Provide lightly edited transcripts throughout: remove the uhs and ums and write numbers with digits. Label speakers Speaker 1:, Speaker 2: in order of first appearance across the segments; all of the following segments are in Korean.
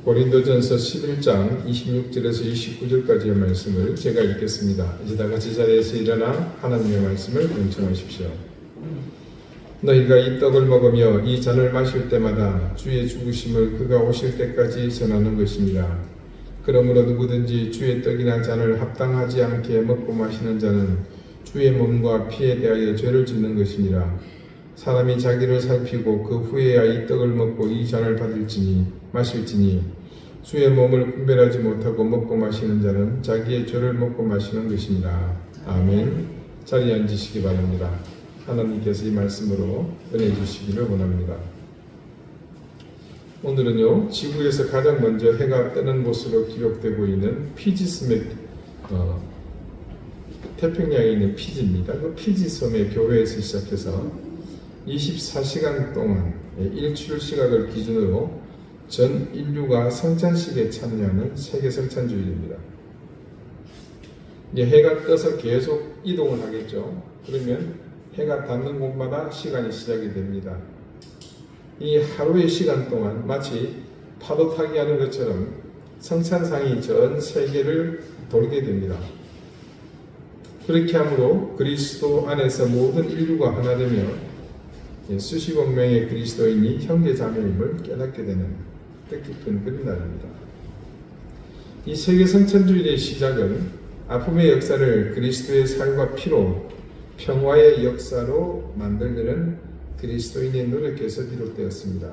Speaker 1: 고린도전서 11장 26절에서 29절까지의 말씀을 제가 읽겠습니다. 이제 다 같이 자리에서 일어나 하나님의 말씀을 경청하십시오. 너희가 이 떡을 먹으며 이 잔을 마실 때마다 주의 죽으심을 그가 오실 때까지 전하는 것입니다. 그러므로 누구든지 주의 떡이나 잔을 합당하지 않게 먹고 마시는 자는 주의 몸과 피에 대하여 죄를 짓는 것이니라. 사람이 자기를 살피고 그 후에야 이 떡을 먹고 이 잔을 마실지니 주의 몸을 분별하지 못하고 먹고 마시는 자는 자기의 죄를 먹고 마시는 것이니라. 아멘. 자리에 앉으시기 바랍니다. 하나님께서 이 말씀으로 은혜 주시기를 원합니다. 오늘은요, 지구에서 가장 먼저 해가 뜨는 곳으로 기록되고 있는 피지 섬의 태평양에 있는 피지입니다. 그 피지 섬의 교회에서 시작해서 24시간 동안 일출 시각을 기준으로 전 인류가 성찬식에 참여하는 세계 성찬주일입니다. 이제 해가 떠서 계속 이동을 하겠죠. 그러면 해가 닿는 곳마다 시간이 시작이 됩니다. 이 하루의 시간 동안 마치 파도 타기 하는 것처럼 성찬상이 전 세계를 돌게 됩니다. 그렇게 함으로 그리스도 안에서 모든 인류가 하나 되며 수십억 명의 그리스도인이 형제 자매임을 깨닫게 되는 뜻깊은 그런 날입니다. 이 세계 성찬주일의 시작은 아픔의 역사를 그리스도의 살과 피로 평화의 역사로 만들려는 그리스도인의 노력에서 비롯되었습니다.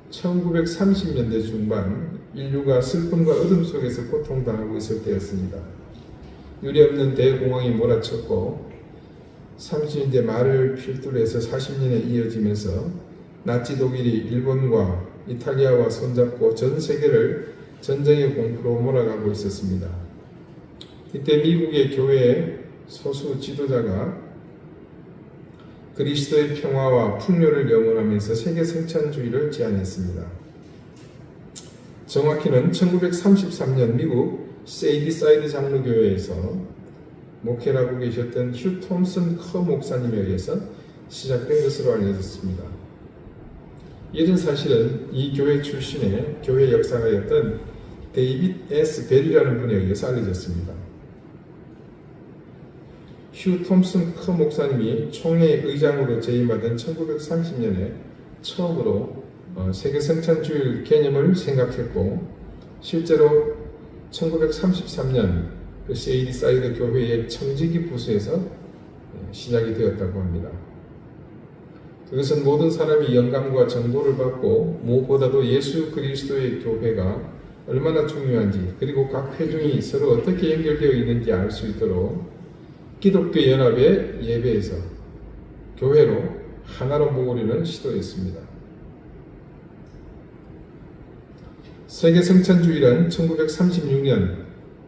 Speaker 1: 1930년대 중반 인류가 슬픔과 어둠 속에서 고통당하고 있을 때였습니다. 유례없는 대공황이 몰아쳤고 30년대 말을 필두로 해서 40년에 이어지면서 나치 독일이 일본과 이탈리아와 손잡고 전 세계를 전쟁의 공포로 몰아가고 있었습니다. 이때 미국의 교회의 소수 지도자가 그리스도의 평화와 풍요를 염원하면서 세계 성찬주의를 제안했습니다. 정확히는 1933년 미국 세이디사이드 장로교회에서 목회를 하고 계셨던 휴 톰슨 커 목사님에 의해서 시작된 것으로 알려졌습니다. 이런 사실은 이 교회 출신의 교회 역사가였던 데이빗 S. 벨이라는 분에 의해서 알려졌습니다. 휴 톰슨 커 목사님이 총회 의장으로 재임하던 1930년에 처음으로 세계 성찬주일 개념을 생각했고 실제로 1933년 그 세이디사이드 교회의 청지기 부서에서 시작이 되었다고 합니다. 그것은 모든 사람이 영감과 정보를 받고 무엇보다도 예수 그리스도의 교회가 얼마나 중요한지 그리고 각 회중이 서로 어떻게 연결되어 있는지 알 수 있도록 기독교 연합의 예배에서 교회로 하나로 모으려는 시도였습니다. 세계 성찬주일은 1936년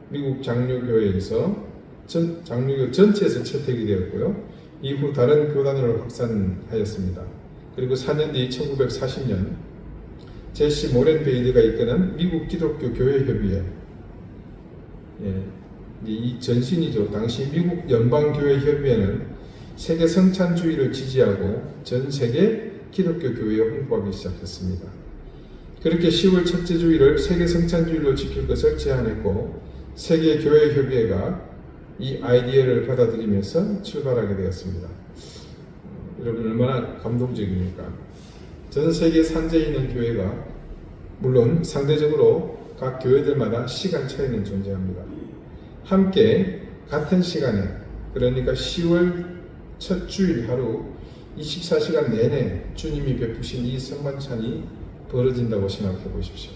Speaker 1: 미국 장로교회에서 장로교 전체에서 채택이 되었고요. 이후 다른 교단으로 확산하였습니다. 그리고 4년 뒤 1940년 제시 모렌 베이드가 이끄는 미국 기독교 교회 협의회, 이 전신이죠. 당시 미국 연방교회 협의회는 세계 성찬주의를 지지하고 전 세계 기독교 교회에 홍보하기 시작했습니다. 그렇게 10월 첫째 주일을 세계 성찬주일로 지킬 것을 제안했고 세계교회협의회가 이 아이디어를 받아들이면서 출발하게 되었습니다. 여러분 얼마나 감동적입니까? 전 세계 산재에 있는 교회가 물론 상대적으로 각 교회들마다 시간 차이는 존재합니다. 함께 같은 시간에 그러니까 10월 첫 주일 하루 24시간 내내 주님이 베푸신 이 성만찬이 벌어진다고 생각해 보십시오.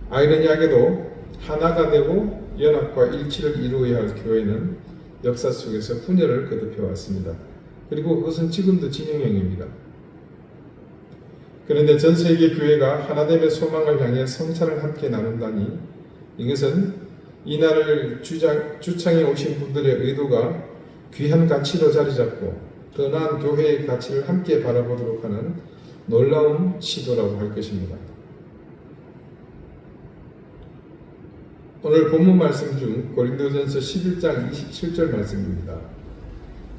Speaker 1: 아이러니하게도 하나가 되고 연합과 일치를 이루어야 할 교회는 역사 속에서 분열을 거듭해 왔습니다. 그리고 그것은 지금도 진행형입니다. 그런데 전 세계 교회가 하나됨의 소망을 향해 성찬을 함께 나눈다니 이것은 이날을 주창해 오신 분들의 의도가 귀한 가치로 자리잡고 더 나은 교회의 가치를 함께 바라보도록 하는 놀라운 시도라고 할 것입니다. 오늘 본문 말씀 중 고린도전서 11장 27절 말씀입니다.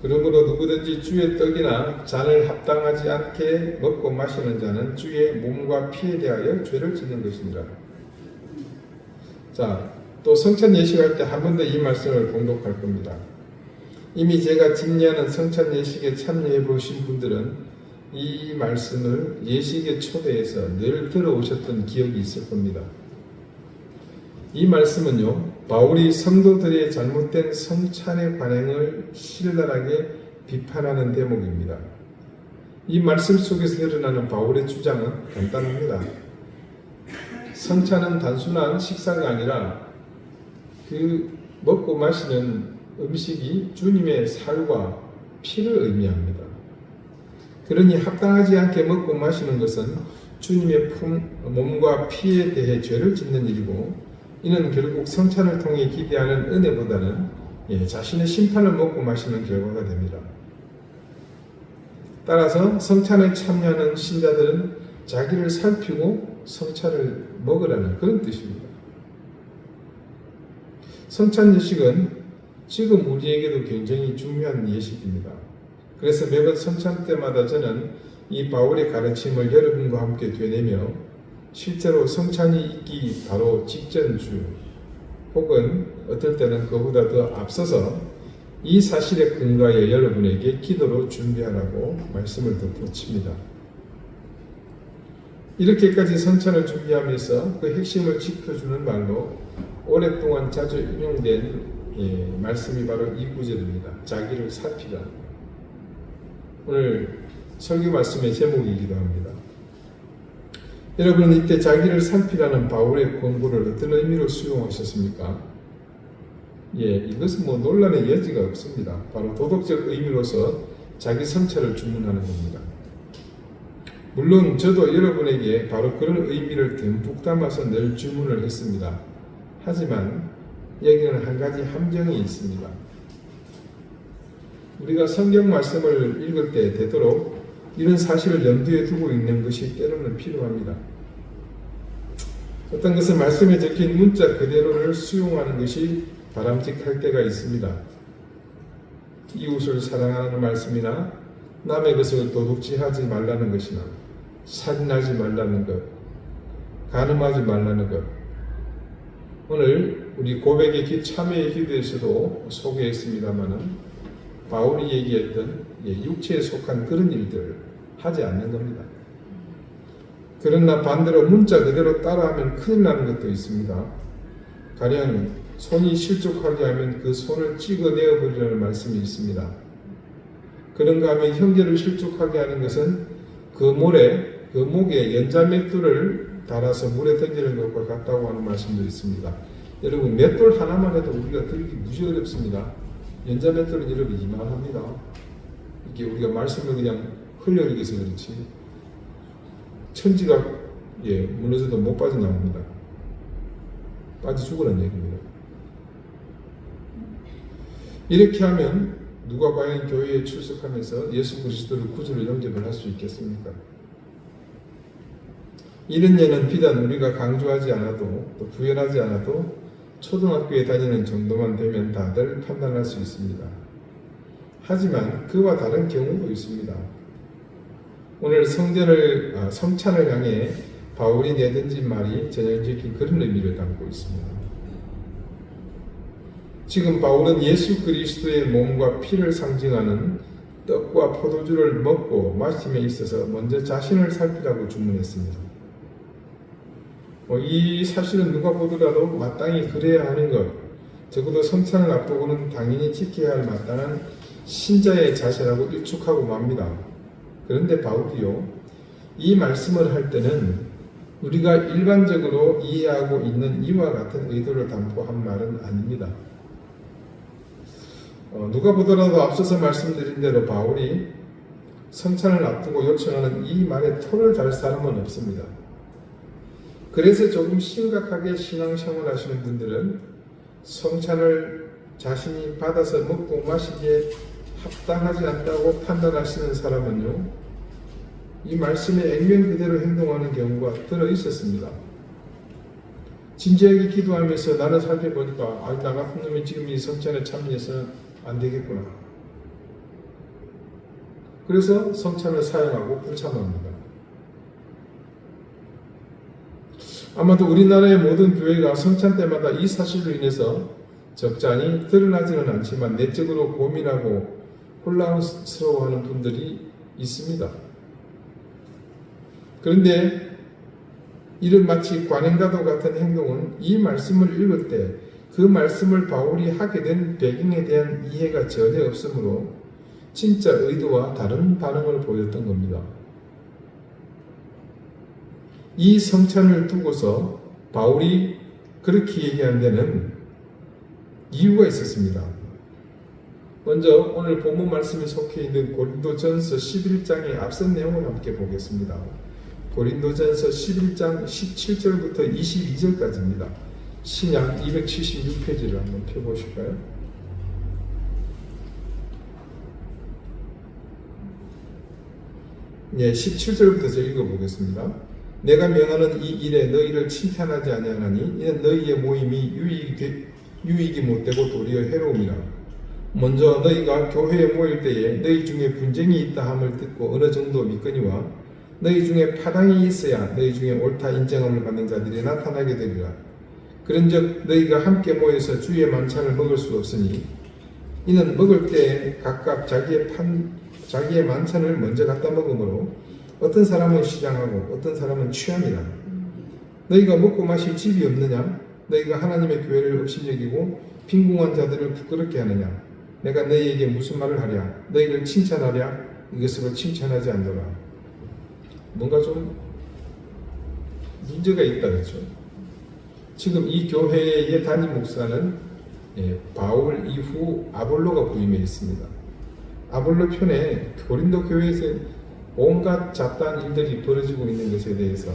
Speaker 1: 그러므로 누구든지 주의 떡이나 잔을 합당하지 않게 먹고 마시는 자는 주의 몸과 피에 대하여 죄를 짓는 것이니라. 자, 또 성찬 예식할 때 한 번 더 이 말씀을 봉독할 겁니다. 이미 제가 집례하는 성찬 예식에 참여해 보신 분들은 이 말씀을 예식의 초대에서 늘 들어오셨던 기억이 있을 겁니다. 이 말씀은요, 바울이 성도들의 잘못된 성찬의 관행을 신랄하게 비판하는 대목입니다. 이 말씀 속에서 드러나는 바울의 주장은 간단합니다. 성찬은 단순한 식사가 아니라 그 먹고 마시는 음식이 주님의 살과 피를 의미합니다. 그러니 합당하지 않게 먹고 마시는 것은 주님의 몸과 피에 대해 죄를 짓는 일이고, 이는 결국 성찬을 통해 기대하는 은혜보다는 자신의 심판을 먹고 마시는 결과가 됩니다. 따라서 성찬에 참여하는 신자들은 자기를 살피고 성찬을 먹으라는 그런 뜻입니다. 성찬 예식은 지금 우리에게도 굉장히 중요한 예식입니다. 그래서 매번 성찬 때마다 저는 이 바울의 가르침을 여러분과 함께 되뇌며 실제로 성찬이 있기 바로 직전 주 혹은 어떨 때는 그보다 더 앞서서 이 사실에 근거하여 여러분에게 기도로 준비하라고 말씀을 덧붙입니다. 이렇게까지 성찬을 준비하면서 그 핵심을 짚어주는 말로 오랫동안 자주 인용된 말씀이 바로 이 구절입니다. 자기를 살피라. 오늘 설교 말씀의 제목이기도 합니다. 여러분은 이때 자기를 살피라는 바울의 권고를 어떤 의미로 수용하셨습니까? 이것은 논란의 여지가 없습니다. 바로 도덕적 의미로서 자기 성찰을 주문하는 겁니다. 물론 저도 여러분에게 바로 그런 의미를 듬뿍 담아서 늘 주문을 했습니다. 하지만 여기는 한 가지 함정이 있습니다. 우리가 성경 말씀을 읽을 때 되도록 이런 사실을 염두에 두고 읽는 것이 때로는 필요합니다. 어떤 것은 말씀에 적힌 문자 그대로를 수용하는 것이 바람직할 때가 있습니다. 이웃을 사랑하는 말씀이나 남의 것을 도둑질하지 말라는 것이나 살인하지 말라는 것, 간음하지 말라는 것, 오늘 우리 고백의 참회의 기도에서도 소개했습니다마는 바울이 얘기했던 육체에 속한 그런 일들을 하지 않는 겁니다. 그러나 반대로 문자 그대로 따라하면 큰일 나는 것도 있습니다. 가령 손이 실족하게 하면 그 손을 찍어내어 버리라는 말씀이 있습니다. 그런가 하면 형제를 실족하게 하는 것은 그 목에 연자맷돌을 달아서 물에 던지는 것과 같다고 하는 말씀도 있습니다. 여러분, 맷돌 하나만 해도 우리가 들기 무지 어렵습니다. 연자맷돌은 여러분 이만합니다. 이게 우리가 말씀을 그냥 흘려내서 그렇지 천지가 무너져도 못 빠져나옵니다. 빠져 죽으라는 얘기입니다. 이렇게 하면 누가 과연 교회에 출석하면서 예수 그리스도를 구주로 영접을 할 수 있겠습니까? 이런 예는 비단 우리가 강조하지 않아도 또 부연하지 않아도 초등학교에 다니는 정도만 되면 다들 판단할 수 있습니다. 하지만 그와 다른 경우도 있습니다. 오늘 성찬을 향해 바울이 내던진 말이 전형적인 그런 의미를 담고 있습니다. 지금 바울은 예수 그리스도의 몸과 피를 상징하는 떡과 포도주를 먹고 마심에 있어서 먼저 자신을 살피라고 주문했습니다. 이 사실은 누가 보더라도 마땅히 그래야 하는 것, 적어도 성찬을 앞두고는 당연히 지켜야 할 마땅한 신자의 자세라고 일축하고 맙니다. 그런데 바울이요, 이 말씀을 할 때는 우리가 일반적으로 이해하고 있는 이와 같은 의도를 담고 한 말은 아닙니다. 누가 보더라도 앞서서 말씀드린 대로 바울이 성찬을 앞두고 요청하는 이 말에 토를 달 사람은 없습니다. 그래서 조금 심각하게 신앙생활 하시는 분들은 성찬을 자신이 받아서 먹고 마시기에 합당하지 않다고 판단하시는 사람은요, 이 말씀에 액면 그대로 행동하는 경우가 들어 있었습니다. 진지하게 기도하면서 나를 살펴보니까 나 같은 놈이 지금 이 성찬에 참여해서는 안 되겠구나. 그래서 성찬을 사용하고 불참합니다. 아마도 우리나라의 모든 교회가 성찬 때마다 이 사실로 인해서 적잖이 드러나지는 않지만 내적으로 고민하고 혼란스러워하는 분들이 있습니다. 그런데 이런 마치 관행과도 같은 행동은 이 말씀을 읽을 때 그 말씀을 바울이 하게 된 배경에 대한 이해가 전혀 없으므로 진짜 의도와 다른 반응을 보였던 겁니다. 이 성찬을 두고서 바울이 그렇게 얘기한 데는 이유가 있었습니다. 먼저 오늘 본문 말씀에 속해 있는 고린도전서 11장의 앞선 내용을 함께 보겠습니다. 고린도전서 11장 17절부터 22절까지입니다. 신약 276페이지를 한번 펴보실까요? 네, 17절부터 제가 읽어보겠습니다. 내가 명하는 이 일에 너희를 칭찬하지 아니하나니 이는 너희의 모임이 유익이 못되고 도리어 해로움이라. 먼저 너희가 교회에 모일 때에 너희 중에 분쟁이 있다 함을 듣고 어느 정도 믿거니와 너희 중에 파당이 있어야 너희 중에 옳다 인정함을 받는 자들이 나타나게 되리라. 그런즉 너희가 함께 모여서 주의 만찬을 먹을 수 없으니 이는 먹을 때 각각 자기의 만찬을 먼저 갖다 먹으므로 어떤 사람은 시장하고 어떤 사람은 취함이라. 너희가 먹고 마실 집이 없느냐? 너희가 하나님의 교회를 업신여기고 빈궁한 자들을 부끄럽게 하느냐? 내가 너희에게 무슨 말을 하랴? 너희를 칭찬하랴? 이것으로 칭찬하지 않노라. 뭔가 좀 문제가 있다 그렇죠? 지금 이 교회의 담임 목사는 바울 이후 아볼로가 부임해 있습니다. 아볼로 편에 고린도 교회에서 온갖 잡다한 일들이 벌어지고 있는 것에 대해서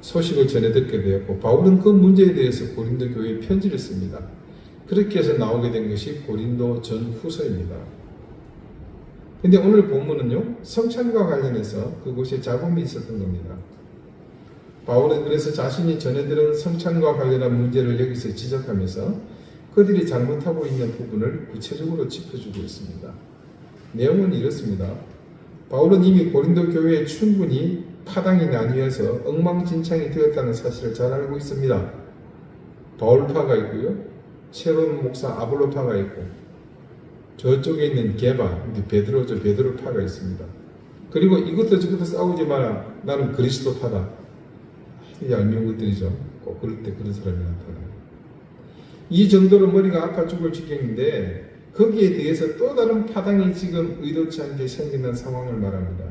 Speaker 1: 소식을 전해 듣게 되었고 바울은 그 문제에 대해서 고린도 교회에 편지를 씁니다. 그렇게 해서 나오게 된 것이 고린도 전후서입니다. 근데 오늘 본문은요, 성찬과 관련해서 그곳에 잡음이 있었던 겁니다. 바울은 그래서 자신이 전해 들은 성찬과 관련한 문제를 여기서 지적하면서 그들이 잘못하고 있는 부분을 구체적으로 짚어주고 있습니다. 내용은 이렇습니다. 바울은 이미 고린도 교회에 충분히 파당이 나뉘어서 엉망진창이 되었다는 사실을 잘 알고 있습니다. 바울파가 있고요, 새로운 목사 아볼로파가 있고, 저쪽에 있는 게바, 베드로파가 있습니다. 그리고 이것도 저것도 싸우지 마라. 나는 그리스도파다. 얄미운 것들이죠. 꼭 그럴 때 그런 사람이 나타나요. 이 정도로 머리가 아파 죽을 지경인데 거기에 대해서 또 다른 파당이 지금 의도치 않게 생겨난 상황을 말합니다.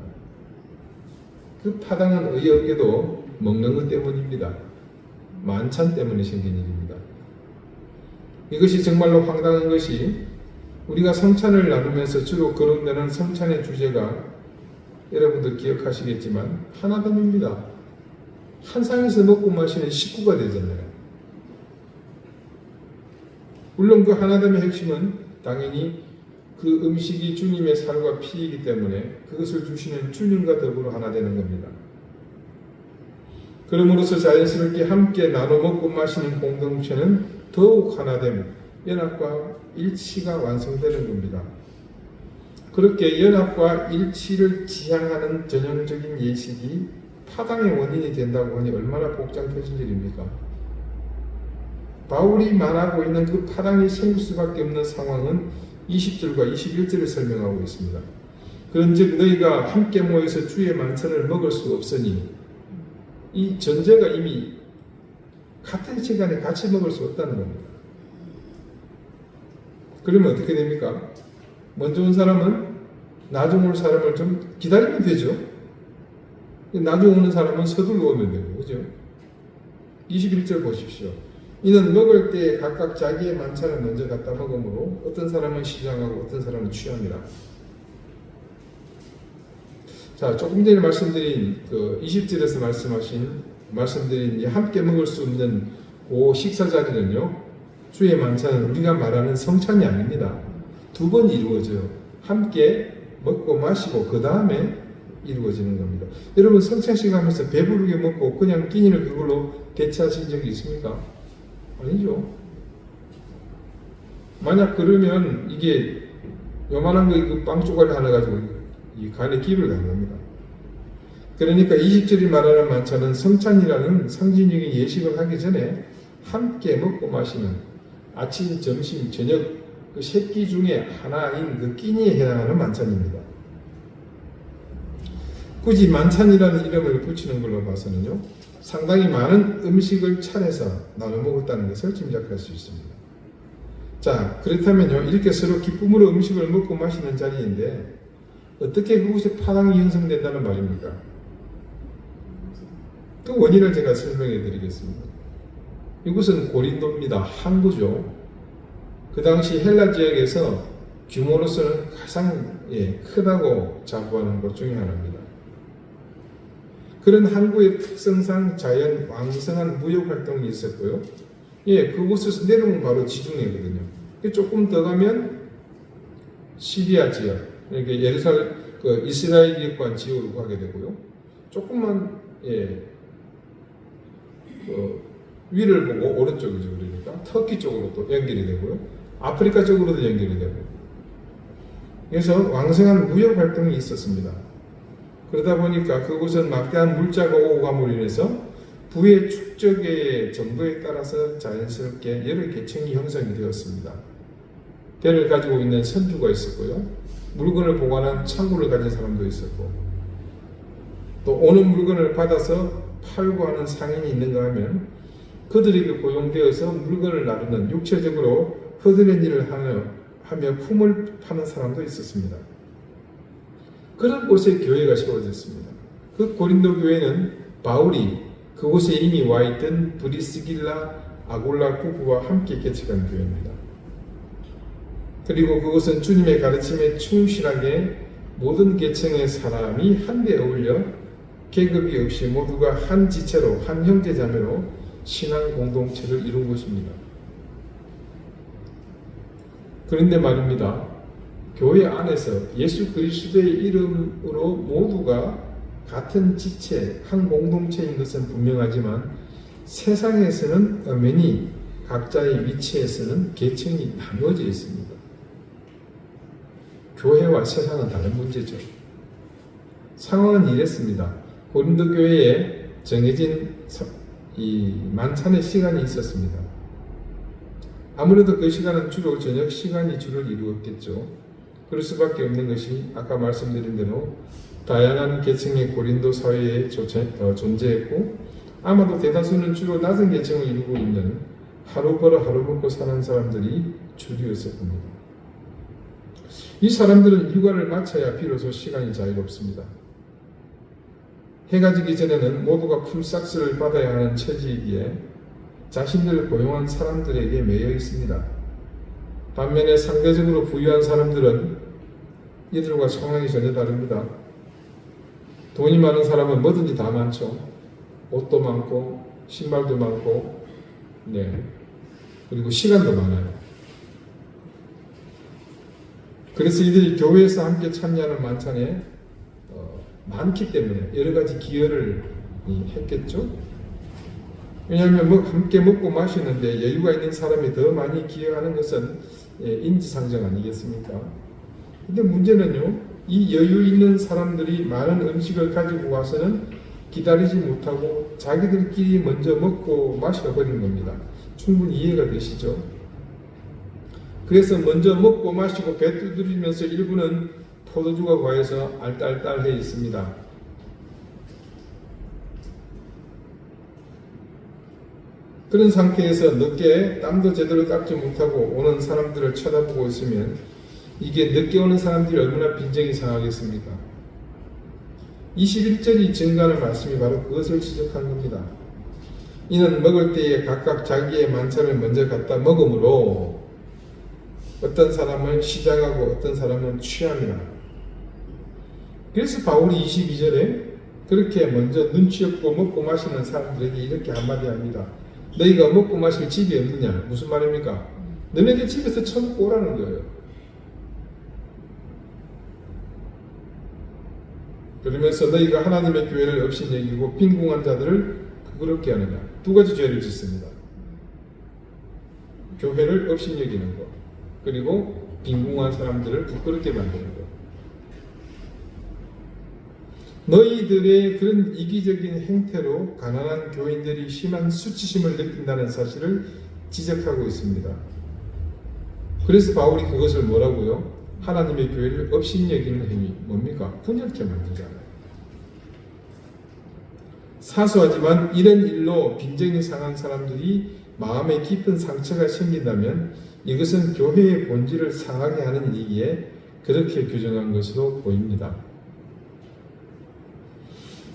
Speaker 1: 그 파당은 의없게도 먹는 것 때문입니다. 만찬 때문에 생긴 일입니다. 이것이 정말로 황당한 것이 우리가 성찬을 나누면서 주로 거론되는 성찬의 주제가 여러분들 기억하시겠지만 하나됨입니다. 한 상에서 먹고 마시는 식구가 되잖아요. 물론 그 하나됨의 핵심은 당연히 그 음식이 주님의 살과 피이기 때문에 그것을 주시는 주님과 더불어 하나 되는 겁니다. 그러므로서 자연스럽게 함께 나눠 먹고 마시는 공동체는 더욱 하나됨, 연합과 일치가 완성되는 겁니다. 그렇게 연합과 일치를 지향하는 전형적인 예식이 파당의 원인이 된다고 하니 얼마나 복잡해진 일입니까? 바울이 말하고 있는 그 파당이 생길 수밖에 없는 상황은 20절과 21절을 설명하고 있습니다. 그런즉 너희가 함께 모여서 주의 만찬을 먹을 수 없으니 이 전제가 이미 같은 시간에 같이 먹을 수 없다는 겁니다. 그러면 어떻게 됩니까? 먼저 온 사람은 나중 올 사람을 좀 기다리면 되죠. 나중 오는 사람은 서둘러 오면 되고, 그죠? 21절 보십시오. 이는 먹을 때 각각 자기의 만찬을 먼저 갖다 먹으므로 어떤 사람은 시장하고 어떤 사람은 취함이라. 자, 조금 전에 말씀드린 그 20절에서 말씀드린 함께 먹을 수 없는 그 식사 자리는요, 주의 만찬은 우리가 말하는 성찬이 아닙니다. 두 번 이루어져요. 함께 먹고 마시고 그 다음에 이루어지는 겁니다. 여러분 성찬식 하면서 배부르게 먹고 그냥 끼니를 그걸로 대체하신 적이 있습니까? 아니죠. 만약 그러면 이게 요만한 거 이거 빵 쪼가리 하나 가지고 이 간에 기를 간 겁니다. 그러니까 20절이 말하는 만찬은 성찬이라는 상징적인 예식을 하기 전에 함께 먹고 마시는 아침, 점심, 저녁 그 세 끼 중에 하나인 그 끼니에 해당하는 만찬입니다. 굳이 만찬이라는 이름을 붙이는 걸로 봐서는요, 상당히 많은 음식을 차려서 나눠 먹었다는 것을 짐작할 수 있습니다. 자, 그렇다면요, 이렇게 서로 기쁨으로 음식을 먹고 마시는 자리인데 어떻게 그곳에 파당이 형성된다는 말입니까? 그 원인을 제가 설명해 드리겠습니다. 이곳은 고린도입니다. 항구죠. 그 당시 헬라 지역에서 규모로서는 가장 크다고 자부하는 곳 중에 하나입니다. 그런 항구의 특성상 자연 왕성한 무역 활동이 있었고요. 그곳에서 내려오면 바로 지중해거든요. 조금 더 가면 시리아 지역, 그러니까 이스라엘 기업관 지역으로 가게 되고요. 조금만 위를 보고 오른쪽이죠. 그러니까 터키 쪽으로 또 연결이 되고요. 아프리카 쪽으로도 연결이 되고. 그래서 왕성한 무역 활동이 있었습니다. 그러다 보니까 그곳은 막대한 물자가 오고 감으로 인해서 부의 축적의 정도에 따라서 자연스럽게 여러 계층이 형성이 되었습니다. 배를 가지고 있는 선주가 있었고요. 물건을 보관한 창고를 가진 사람도 있었고, 또 오는 물건을 받아서 팔고 하는 상인이 있는가 하면 그들에게 고용되어서 물건을 나르는 육체적으로 허드렛 일을 하며 품을 파는 사람도 있었습니다. 그런 곳에 교회가 세워졌습니다. 그 고린도 교회는 바울이 그곳에 이미 와 있던 브리스길라 아골라 부부와 함께 개척한 교회입니다. 그리고 그것은 주님의 가르침에 충실하게 모든 계층의 사람이 한데 어울려 계급이 없이 모두가 한 지체로, 한 형제자매로 신앙 공동체를 이룬 것입니다. 그런데 말입니다. 교회 안에서 예수 그리스도의 이름으로 모두가 같은 지체, 한 공동체인 것은 분명하지만 세상에서는 엄연히 각자의 위치에서는 계층이 나누어져 있습니다. 교회와 세상은 다른 문제죠. 상황은 이랬습니다. 고린도 교회에 정해진 이 만찬의 시간이 있었습니다. 아무래도 그 시간은 주로 저녁 시간이 주를 이루었겠죠. 그럴 수밖에 없는 것이 아까 말씀드린 대로 다양한 계층의 고린도 사회에 존재했고, 아마도 대다수는 주로 낮은 계층을 이루고 있는 하루 벌어 하루 먹고 사는 사람들이 주류였을 겁니다. 이 사람들은 휴가를 마쳐야 비로소 시간이 자유롭습니다. 해가 지기 전에는 모두가 풀싹스를 받아야 하는 처지이기에 자신들을 고용한 사람들에게 매여 있습니다. 반면에 상대적으로 부유한 사람들은 이들과 상황이 전혀 다릅니다. 돈이 많은 사람은 뭐든지 다 많죠. 옷도 많고 신발도 많고 그리고 시간도 많아요. 그래서 이들이 교회에서 함께 참여하는 만찬에 많기 때문에 여러 가지 기여를 했겠죠. 왜냐하면 함께 먹고 마시는데 여유가 있는 사람이 더 많이 기여하는 것은 인지상정 아니겠습니까? 근데 문제는요, 이 여유 있는 사람들이 많은 음식을 가지고 와서는 기다리지 못하고 자기들끼리 먼저 먹고 마셔버린 겁니다. 충분히 이해가 되시죠? 그래서 먼저 먹고 마시고 배 두드리면서 일부는 포도주가 과해서 알딸딸해 있습니다. 그런 상태에서 늦게 땀도 제대로 닦지 못하고 오는 사람들을 쳐다보고 있으면 이게 늦게 오는 사람들이 얼마나 빈정이 상하겠습니까? 21절이 증가하는 말씀이 바로 그것을 지적한 겁니다. 이는 먹을 때에 각각 자기의 만찬을 먼저 갖다 먹으므로 어떤 사람은 시장하고 어떤 사람은 취함이라. 그래서 바울이 22절에 그렇게 먼저 눈치 없고 먹고 마시는 사람들에게 이렇게 한마디 합니다. 너희가 먹고 마실 집이 없느냐? 무슨 말입니까? 너네들 집에서 처먹고 오라는 거예요. 그러면서 너희가 하나님의 교회를 업신여기고 빈궁한 자들을 부끄럽게 하느냐? 두 가지 죄를 짓습니다. 교회를 업신여기는 것, 그리고 빈궁한 사람들을 부끄럽게 만드는 것. 너희들의 그런 이기적인 행태로 가난한 교인들이 심한 수치심을 느낀다는 사실을 지적하고 있습니다. 그래서 바울이 그것을 뭐라고요? 하나님의 교회를 업신여기는 행위. 뭡니까? 분열케 만들잖아요. 사소하지만 이런 일로 빈정이 상한 사람들이 마음에 깊은 상처가 생긴다면 이것은 교회의 본질을 상하게 하는 일이기에 그렇게 규정한 것으로 보입니다.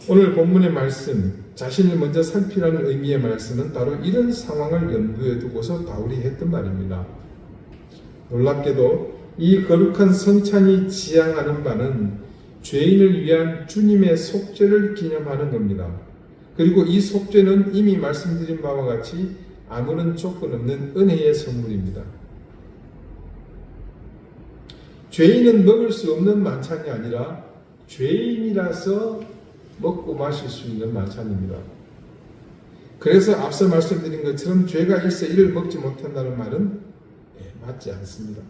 Speaker 1: 오늘 본문의 말씀, 자신을 먼저 살피라는 의미의 말씀은 바로 이런 상황을 염두에 두고서 바울이 했던 말입니다. 놀랍게도 이 거룩한 성찬이 지향하는 바는 죄인을 위한 주님의 속죄를 기념하는 겁니다. 그리고 이 속죄는 이미 말씀드린 바와 같이 아무런 조건 없는 은혜의 선물입니다. 죄인은 먹을 수 없는 만찬이 아니라 죄인이라서 먹고 마실 수 있는 만찬입니다. 그래서 앞서 말씀드린 것처럼 죄가 있어 이를 먹지 못한다는 말은 맞지 않습니다.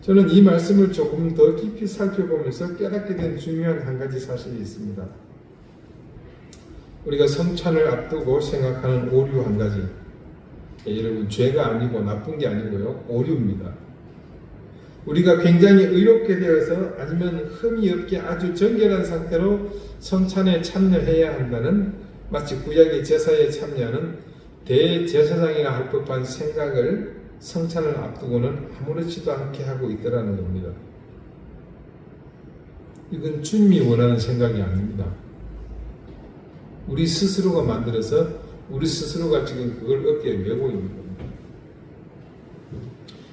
Speaker 1: 저는 이 말씀을 조금 더 깊이 살펴보면서 깨닫게 된 중요한 한 가지 사실이 있습니다. 우리가 성찬을 앞두고 생각하는 오류 한 가지. 여러분, 죄가 아니고 나쁜 게 아니고요, 오류입니다. 우리가 굉장히 의롭게 되어서 아니면 흠이 없게 아주 정결한 상태로 성찬에 참여해야 한다는, 마치 구약의 제사에 참여하는 대제사장이나 할 법한 생각을 성찬을 앞두고는 아무렇지도 않게 하고 있더라는 겁니다. 이건 주님이 원하는 생각이 아닙니다. 우리 스스로가 만들어서 우리 스스로가 지금 그걸 어깨에 메고 있는 겁니다.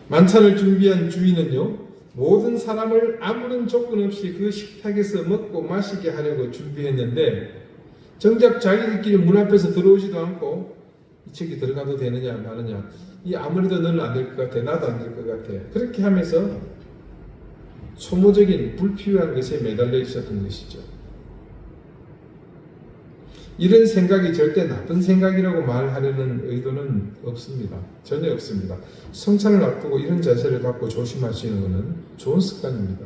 Speaker 1: 만찬을 준비한 주인은요, 모든 사람을 아무런 조건 없이 그 식탁에서 먹고 마시게 하려고 준비했는데 정작 자기들끼리 문 앞에서 들어오지도 않고 이쪽에 들어가도 되느냐 마느냐, 이 아무래도 너는 안 될 것 같아, 나도 안 될 것 같아, 그렇게 하면서 소모적인 불필요한 것에 매달려 있었던 것이죠. 이런 생각이 절대 나쁜 생각이라고 말하려는 의도는 없습니다. 전혀 없습니다. 성찬을 앞두고 이런 자세를 갖고 조심하시는 것은 좋은 습관입니다.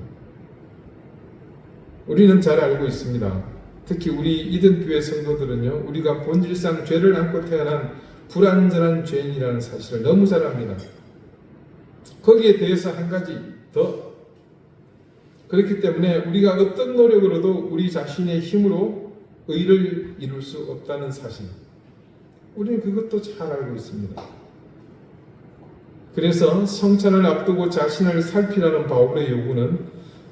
Speaker 1: 우리는 잘 알고 있습니다. 특히 우리 이든교회 성도들은요, 우리가 본질상 죄를 안고 태어난 불완전한 죄인이라는 사실을 너무 잘 압니다. 거기에 대해서 한 가지 더, 그렇기 때문에 우리가 어떤 노력으로도 우리 자신의 힘으로 의를 이룰 수 없다는 사실, 우리는 그것도 잘 알고 있습니다. 그래서 성찬을 앞두고 자신을 살피라는 바울의 요구는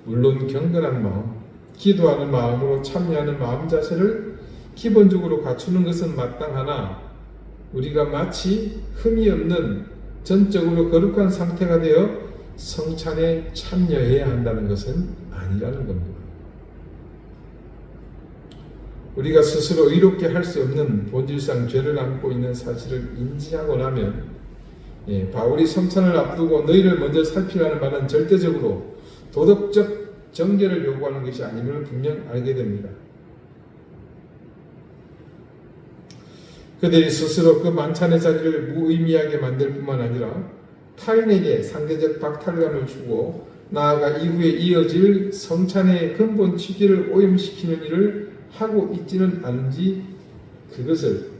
Speaker 1: 물론 경건한 마음, 기도하는 마음으로 참여하는 마음 자세를 기본적으로 갖추는 것은 마땅하나 우리가 마치 흠이 없는 전적으로 거룩한 상태가 되어 성찬에 참여해야 한다는 것은 아니라는 겁니다. 우리가 스스로 의롭게 할 수 없는 본질상 죄를 안고 있는 사실을 인지하고 나면, 바울이 성찬을 앞두고 너희를 먼저 살피라는 말은 절대적으로 도덕적 정죄를 요구하는 것이 아님을 분명 알게 됩니다. 그들이 스스로 그 만찬의 자리를 무의미하게 만들 뿐만 아니라 타인에게 상대적 박탈감을 주고 나아가 이후에 이어질 성찬의 근본 취지를 오염시키는 일을 하고 있지는 않은지, 그것을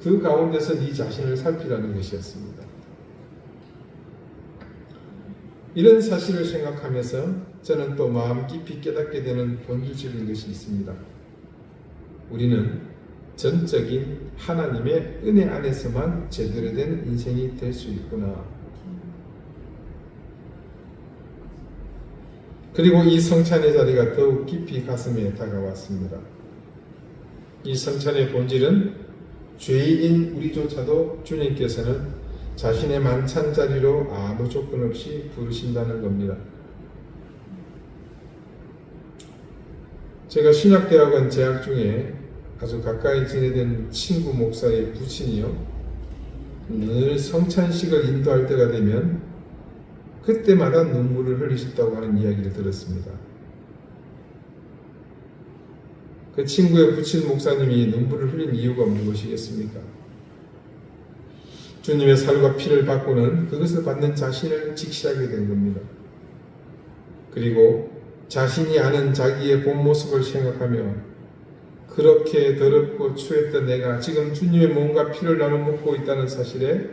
Speaker 1: 그 가운데서 네 자신을 살피라는 것이었습니다. 이런 사실을 생각하면서 저는 또 마음 깊이 깨닫게 되는 본질적인 것이 있습니다. 우리는 전적인 하나님의 은혜 안에서만 제대로 된 인생이 될 수 있구나. 그리고 이 성찬의 자리가 더욱 깊이 가슴에 다가왔습니다. 이 성찬의 본질은 죄인 우리조차도 주님께서는 자신의 만찬 자리로 아무 조건 없이 부르신다는 겁니다. 제가 신학대학원 재학 중에 아주 가까이 지내던 친구 목사의 부친이요, 늘 성찬식을 인도할 때가 되면 그때마다 눈물을 흘리셨다고 하는 이야기를 들었습니다. 그 친구의 부친 목사님이 눈물을 흘린 이유가 무엇이겠습니까? 주님의 살과 피를 받고는 그것을 받는 자신을 직시하게 된 겁니다. 그리고 자신이 아는 자기의 본 모습을 생각하며 그렇게 더럽고 추했던 내가 지금 주님의 몸과 피를 나눠 먹고 있다는 사실에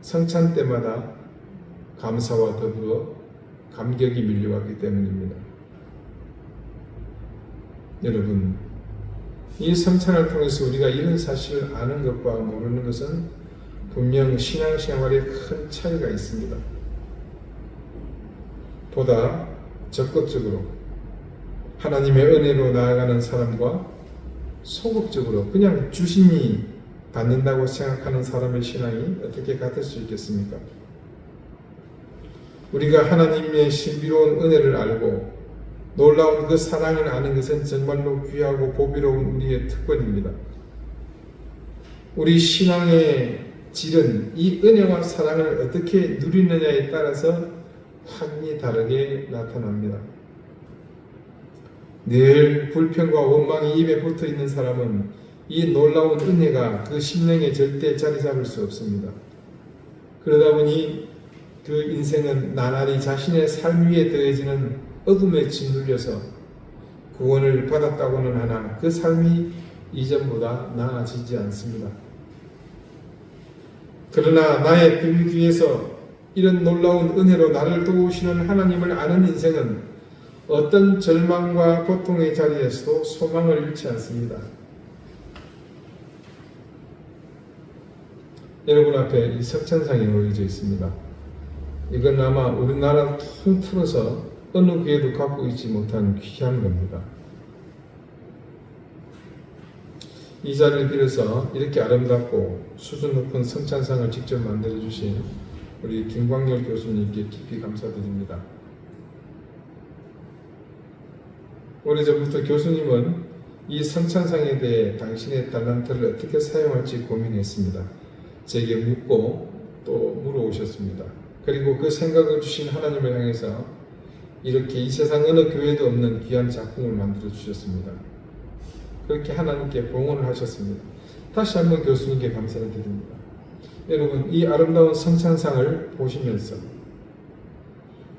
Speaker 1: 성찬 때마다 감사와 더불어 감격이 밀려왔기 때문입니다. 여러분, 이 성찬을 통해서 우리가 이런 사실을 아는 것과 모르는 것은 분명 신앙생활에 큰 차이가 있습니다. 보다 적극적으로 하나님의 은혜로 나아가는 사람과 소극적으로 그냥 주심이 받는다고 생각하는 사람의 신앙이 어떻게 같을 수 있겠습니까? 우리가 하나님의 신비로운 은혜를 알고 놀라운 그 사랑을 아는 것은 정말로 귀하고 보배로운 우리의 특권입니다. 우리 신앙의 질은 이 은혜와 사랑을 어떻게 누리느냐에 따라서 확연히 다르게 나타납니다. 늘 불평과 원망이 입에 붙어 있는 사람은 이 놀라운 은혜가 그 심령에 절대 자리 잡을 수 없습니다. 그러다 보니 그 인생은 나날이 자신의 삶 위에 더해지는 어둠에 짓눌려서 구원을 받았다고는 하나 그 삶이 이전보다 나아지지 않습니다. 그러나 나의 등 뒤에서 이런 놀라운 은혜로 나를 도우시는 하나님을 아는 인생은 어떤 절망과 고통의 자리에서도 소망을 잃지 않습니다. 여러분 앞에 이 석천상이 놓여져 있습니다. 이건 아마 우리나라 통틀어서 어느 교회도 갖고 있지 못한 귀한 겁니다. 이 자리를 빌어서 이렇게 아름답고 수준 높은 성찬상을 직접 만들어 주신 우리 김광열 교수님께 깊이 감사드립니다. 오래전부터 교수님은 이 성찬상에 대해 당신의 달란트를 어떻게 사용할지 고민했습니다. 제게 묻고 또 물어오셨습니다. 그리고 그 생각을 주신 하나님을 향해서 이렇게 이 세상 어느 교회도 없는 귀한 작품을 만들어 주셨습니다. 그렇게 하나님께 봉헌을 하셨습니다. 다시 한번 교수님께 감사를 드립니다. 여러분, 이 아름다운 성찬상을 보시면서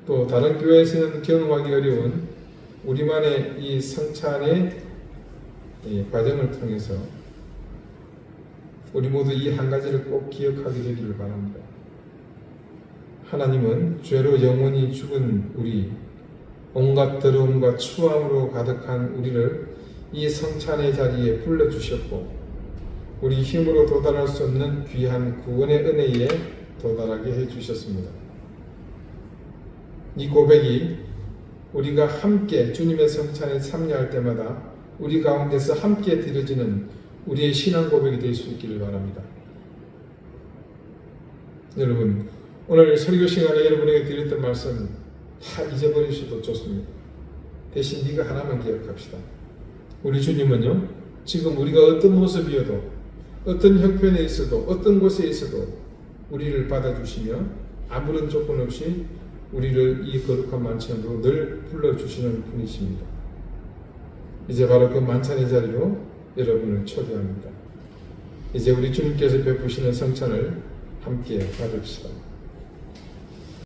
Speaker 1: 또 다른 교회에서는 경험하기 어려운 우리만의 이 성찬의 과정을 통해서 우리 모두 이 한 가지를 꼭 기억하게 되기를 바랍니다. 하나님은 죄로 영원히 죽은 우리, 온갖 더러움과 추함으로 가득한 우리를 이 성찬의 자리에 불러주셨고 우리 힘으로 도달할 수 없는 귀한 구원의 은혜에 도달하게 해주셨습니다. 이 고백이 우리가 함께 주님의 성찬에 참여할 때마다 우리 가운데서 함께 드려지는 우리의 신앙 고백이 될 수 있기를 바랍니다. 여러분, 오늘 설교 시간에 여러분에게 드렸던 말씀 다 잊어버리셔도 좋습니다. 대신 네가 하나만 기억합시다. 우리 주님은요, 지금 우리가 어떤 모습이어도 어떤 형편에 있어도 어떤 곳에 있어도 우리를 받아주시며 아무런 조건 없이 우리를 이 거룩한 만찬으로 늘 불러주시는 분이십니다. 이제 바로 그 만찬의 자리로 여러분을 초대합니다. 이제 우리 주님께서 베푸시는 성찬을 함께 받읍시다.